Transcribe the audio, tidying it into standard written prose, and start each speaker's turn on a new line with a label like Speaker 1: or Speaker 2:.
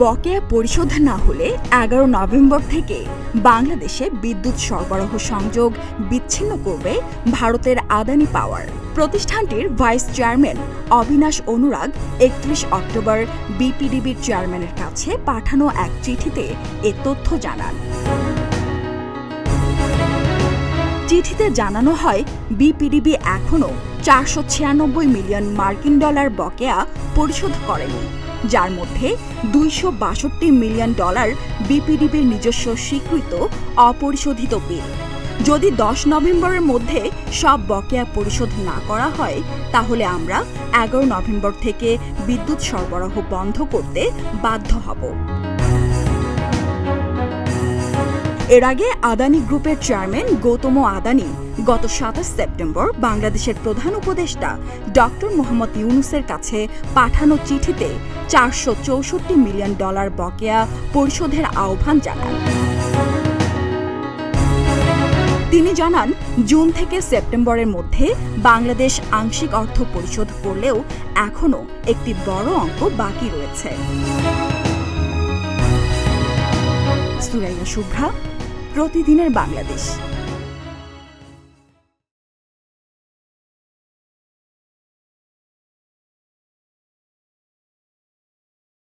Speaker 1: বকেয়া পরিশোধ না হলে ১১ নভেম্বর থেকে বাংলাদেশে বিদ্যুৎ সরবরাহ সংযোগ বিচ্ছিন্ন করবে ভারতের আদানি পাওয়ার। প্রতিষ্ঠানটির ভাইস চেয়ারম্যান অবিনাশ অনুরাগ ৩১ অক্টোবর বিপিডিবির চেয়ারম্যানের কাছে পাঠানো এক চিঠিতে এ তথ্য জানান। চিঠিতে জানানো হয়, বিপিডিবি এখনও ৪৯৬ মিলিয়ন মার্কিন ডলার বকেয়া পরিশোধ করেনি, যার মধ্যে ২৬২ মিলিয়ন ডলার বিপিডিবির নিজস্ব স্বীকৃত অপরিশোধিত বিল। যদি ১০ নভেম্বরের মধ্যে সব বকেয়া পরিশোধ না করা হয়, তাহলে আমরা ১১ নভেম্বর থেকে বিদ্যুৎ সরবরাহ বন্ধ করতে বাধ্য হব। এর আগে আদানি গ্রুপের চেয়ারম্যান গৌতম আদানি গত ২৭ সেপ্টেম্বর বাংলাদেশের প্রধান উপদেষ্টা ডক্টর মোহাম্মদ ইউনূসের কাছে পাঠানো চিঠিতে ৪৬৪ মিলিয়ন ডলার বকেয়া পরিশোধের আহ্বান জানান। তিনি জানান, জুন থেকে সেপ্টেম্বরের মধ্যে বাংলাদেশ আংশিক অর্থ পরিশোধ করলেও এখনও একটি বড় অঙ্ক বাকি রয়েছে। সুরাইয়া শুভ্রা, প্রতিদিনের বাংলাদেশ।